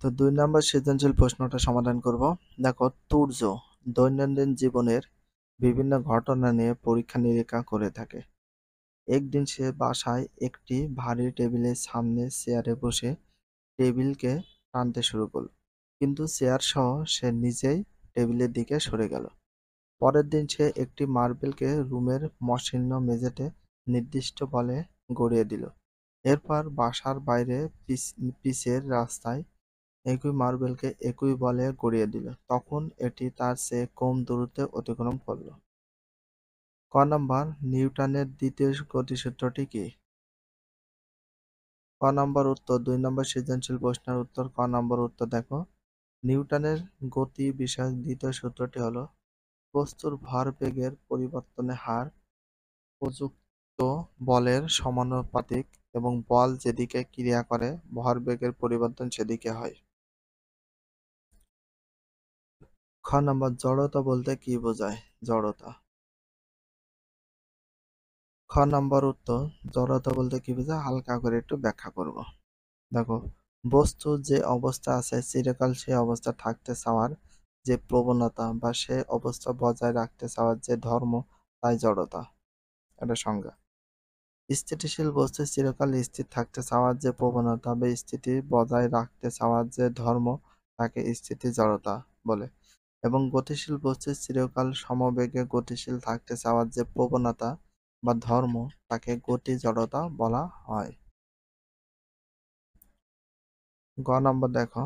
তো ২ নাম্বার সৃজনশীল প্রশ্নটা সমাধান করব। দেখো, তুর্য দৈনন্দিন জীবনের বিভিন্ন ঘটনা নিয়ে পরীক্ষা-নিরীক্ষা করে থাকে। একদিন সে বাসায় একটি ভারী টেবিলের সামনে চেয়ারে বসে টেবিলকে টানতে শুরু করল, কিন্তু চেয়ারসহ সে নিজেই টেবিলের দিকে সরে গেল। পরের দিন সে একটি মার্বেলকে রুমের মসৃণ মেঝেতে নির্দিষ্ট বলে গড়িয়ে দিল। এরপর বাসার বাইরে পিচের রাস্তায় একই মার্বেলকে একই বলে গড়িয়ে দিল। তখন এটি তার চেয়ে কম দূরত্বে অতিক্রম করল। ক নাম্বার, নিউটনের দ্বিতীয় গতিসূত্রটি কি? ক নাম্বার উত্তর। ২ নম্বর সৃজনশীল প্রশ্নের উত্তর ক নম্বর উত্তর। দেখো, নিউটনের গতি বিষয়ক দ্বিতীয় সূত্রটি হলো বস্তুর ভরবেগের পরিবর্তনের হার প্রযুক্ত বলের সমানুপাতিক এবং বল যেদিকে ক্রিয়া করে ভরবেগের পরিবর্তন সেদিকে হয়। খ নাম্বার, জড়তা বলতে কি বোঝায়? জড়তা। খ নাম্বার উত্তর, জড়তা বলতে কি বোঝায় হালকা করে একটু ব্যাখ্যা করব। দেখো, বস্তু যে অবস্থা আছে চিরকাল সেই অবস্থা থাকতে চাওয়ার যে প্রবণতা বা সে অবস্থা বজায় রাখতে চাওয়ার যে ধর্ম, তাই জড়তা। এটা সংজ্ঞা। স্থিতিশীল বস্তু চিরকাল স্থির থাকতে চাওয়ার যে প্রবণতা বা স্থিতি বজায় রাখতে চাওয়ার যে ধর্ম, তাকে স্থিতি জড়তা বলে। এবং গতিশীল বস্তু চিরকাল সমবেগে গতিশীল থাকতে চাওয়ার যে প্রবণতা বা ধর্ম, তাকে গতি জড়তা বলা হয়। গ নম্বর দেখো,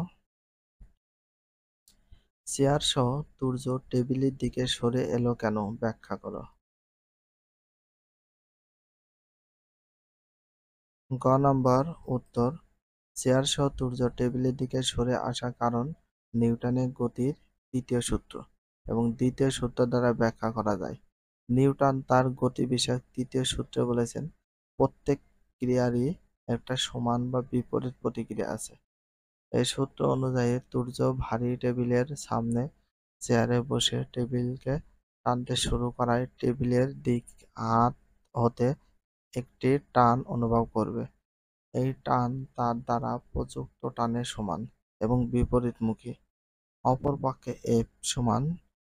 চেয়ার সহ তুর্য টেবিলের দিকে সরে এলো কেন? ব্যাখ্যা করো। গ নম্বর উত্তর, চেয়ার সহ তুর্য টেবিলের দিকে সরে আসার কারণ নিউটনের গতির তৃতীয় সূত্র এবং দ্বিতীয় সূত্র দ্বারা ব্যাখ্যা করা যায়। নিউটন তার গতি বিষয়ক তৃতীয় সূত্রে বলেছেন, প্রত্যেক ক্রিয়ারই একটা সমান বা বিপরীত প্রতিক্রিয়া আছে। এই সূত্র অনুযায়ী তুর্য ভারী টেবিলের সামনে চেয়ারে বসে টেবিলকে টানতে শুরু করায় টেবিলের দিক হাত হতে একটি টান অনুভব করবে। এই টান তার দ্বারা প্রযুক্ত টানের সমান এবং বিপরীতমুখী। অপরপক্ষে এফ সমান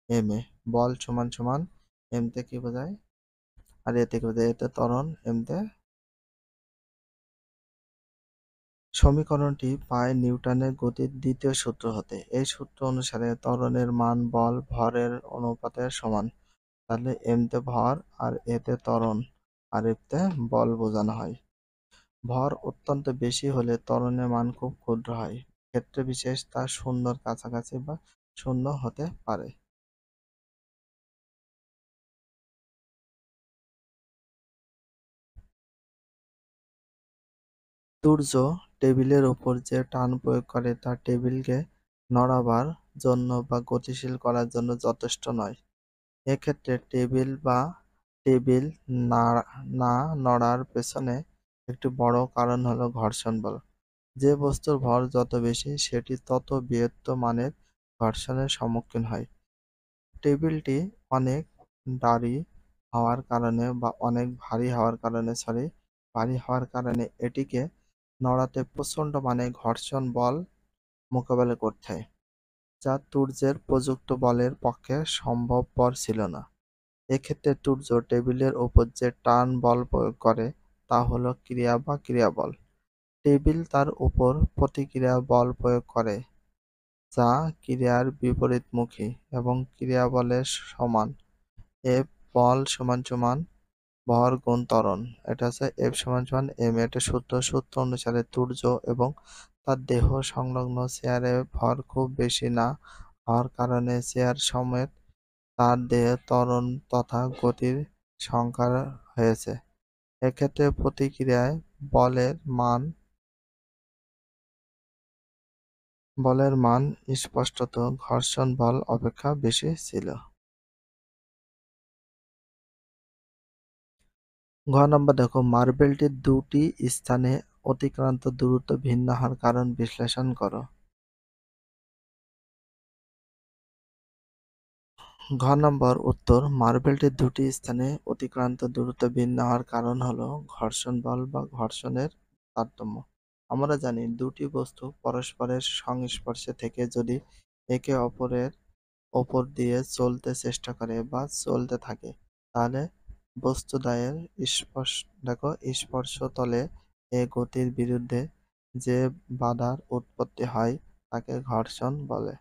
এম এ, বল সমান সমান এম তে কি বোঝায় আর এতে কি বোঝায়? এতে ত্বরণ, এম তে। সমীকরণটি পায় নিউটনের গতির দ্বিতীয় সূত্র হতে। এই সূত্র অনুসারে ত্বরণের মান বল ভরের অনুপাতে সমান। তাহলে এম তে ভর আর এতে ত্বরণ আর এতে বল বোঝানো হয়। ভর অত্যন্ত বেশি হলে ত্বরণের মান খুব ক্ষুদ্র হয়। ক্ষেত্রে বিশেষ তা শূন্যর কাছাকাছি বা শূন্য হতে পারে। তুর্য টেবিলের উপর যে টান প্রয়োগ করে তা টেবিলকে নড়াবার জন্য বা গতিশীল করার জন্য যথেষ্ট নয়। এক্ষেত্রে টেবিল না নড়ার পেছনে একটি বড় কারণ হলো ঘর্ষণ বল। যে বস্তুর ভর যত বেশি সেটি তত বৃহত্তর মানের ঘর্ষণের সম্মুখীন হয়। টেবিলটি অনেক ভারী হওয়ার কারণে বা অনেক ভারী হওয়ার কারণে এটিকে নড়াতে প্রচণ্ড মানের ঘর্ষণ বল মোকাবেলা করতে হয়, যা তুর্যের প্রযুক্ত বলের পক্ষে সম্ভবপর ছিল না। এক্ষেত্রে তুর্য টেবিলের উপর যে টান বল প্রয়োগ করে তা হলো ক্রিয়া বা ক্রিয়াবল। টেবিল তার উপর প্রতিক্রিয়া বল প্রয়োগ করে, যা ক্রিয়ার বিপরীতমুখী এবং ক্রিয়াবলের সমান। এফ বল সমান সমান ভর গুণ ত্বরণ। এটা হচ্ছে এফ সমান সমান এম। এটা সূত্র অনুসারে তুর্য এবং তার দেহ সংলগ্ন চেয়ারে ভর খুব বেশি না হওয়ার কারণে চেয়ার সমেত তার দেহে ত্বরণ তথা গতির সংখ্যা হয়েছে। এক্ষেত্রে প্রতিক্রিয়ায় বলের মান স্পষ্টত ঘর্ষণ বল অপেক্ষা বেশি ছিল। ঘ নম্বর দেখো, মার্বেলটির দুটি স্থানে অতিক্রান্ত দূরত্ব ভিন্ন হওয়ার কারণ বিশ্লেষণ করো। ঘ নম্বর উত্তর, মার্বেলটির দুটি স্থানে অতিক্রান্ত দূরত্ব ভিন্ন হওয়ার কারণ হলো ঘর্ষণ বল বা ঘর্ষণের তারতম্য। আমরা জানি দুটি বস্তু পরস্পরের সংস্পর্শে থেকে যদি একে অপরের ওপর দিয়ে চলতে চেষ্টা করে বা চলতে থাকে, তাহলে বস্তুদ্বয়ের স্পর্শতলে এ গতির বিরুদ্ধে যে বাধার উৎপত্তি হয় তাকে ঘর্ষণ বলে।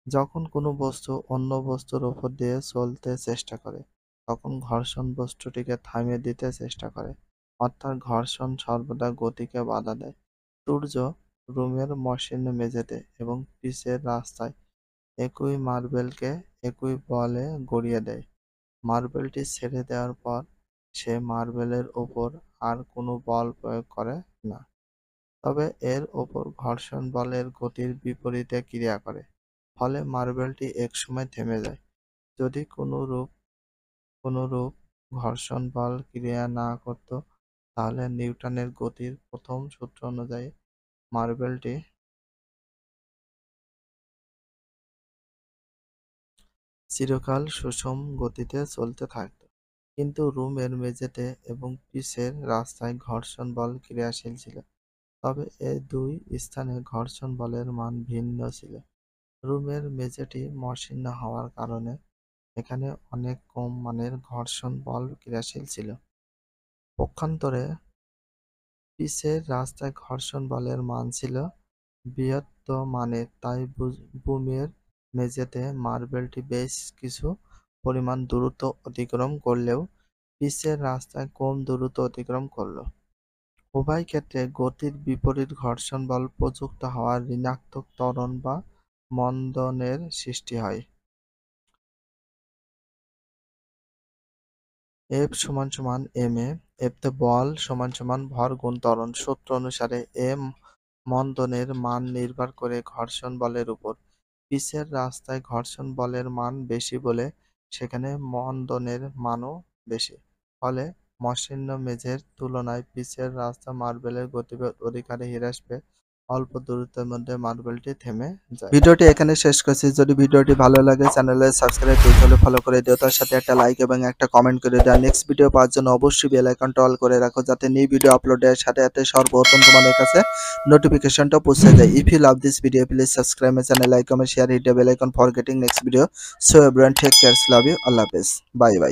যখন কোনো বস্তু অন্য বস্তুর উপর দিয়ে চলতে চেষ্টা করে, তখন ঘর্ষণ বস্তুটিকে থামিয়ে দিতে চেষ্টা করে, অর্থাৎ ঘর্ষণ সর্বদা গতিকে বাধা দেয়। সূর্য রুমের মসৃণ মেঝেতে এবং পিচের রাস্তায় একই মার্বেলকে একই বলে গড়িয়ে দেয়। মার্বেলটি ছেড়ে দেওয়ার পর সে মার্বেলের ওপর আর কোনো বল প্রয়োগ করে না, তবে এর ওপর ঘর্ষণ বলের গতির বিপরীতে ক্রিয়া করে। ফলে মার্বেলটি একসময় থেমে যায়। যদি কোনরূপ ঘর্ষণ বল ক্রিয়া না করত, তাহলে নিউটনের গতির প্রথম সূত্র অনুযায়ী মার্বেলটি চিরকাল সুষম গতিতে চলতে থাকত। কিন্তু রুমের মেঝেতে এবং পিচের রাস্তায় ঘর্ষণ বল ক্রিয়াশীল ছিল, তবে এই দুই স্থানে ঘর্ষণ বলের মান ভিন্ন ছিল। রুমের মেঝেটি মসৃণ হওয়ার কারণে এখানে অনেক কম মানের ঘর্ষণ বল ক্রিয়াশীল ছিল। পক্ষান্তরে পিচের রাস্তায় ঘর্ষণ বলের মান ছিল বৃহৎ মানের, তাই রুমের মেঝেতে মার্বেলটি বেশ কিছু পরিমাণ দূরত্ব অতিক্রম করলেও পিচের রাস্তায় কম দূরত্ব অতিক্রম করল। উভয় ক্ষেত্রে গতির বিপরীত ঘর্ষণ বল প্রযুক্ত হওয়ার ঋণাত্মক ত্বরণ বা মন্দনের সৃষ্টি হয়। F = ma, এতে বল = ভর গুণ ত্বরণ। সূত্র অনুসারে m মন্দনের মান নির্ভর করে ঘর্ষণ বলের উপর। পিচের রাস্তায় ঘর্ষণ বলের মান বেশি বলে সেখানে মন্দনের মানও বেশি। ফলে মসৃণ মেঝের তুলনায় পিচের রাস্তা মার্বেলের গতিবেগ অধিক হারে হ্রাস পেয়ে অল্প দূরত্বের মধ্যে মার্বেলটি থেমে যায়। ভিডিওটি এখানে শেষ করছি। যদি ভিডিওটি ভালো লাগে চ্যানেলে সাবস্ক্রাইব করে ফলো করে দিও, তার সাথে একটা লাইক এবং একটা কমেন্ট করে দাও। নেক্সট ভিডিও পাওয়ার জন্য অবশ্যই বেল আইকনটা অল করে রাখো, যাতে নিউ ভিডিও আপলোডের সাথে সাথে সর্বপ্রথম তোমাদের কাছে নোটিফিকেশনটা পৌঁছে যায়। If you love this video, please subscribe my channel, like, comment, share, hit the bell icon for getting next video. So everyone, take care, love you, আল্লাহ হাফেজ, বাই বাই।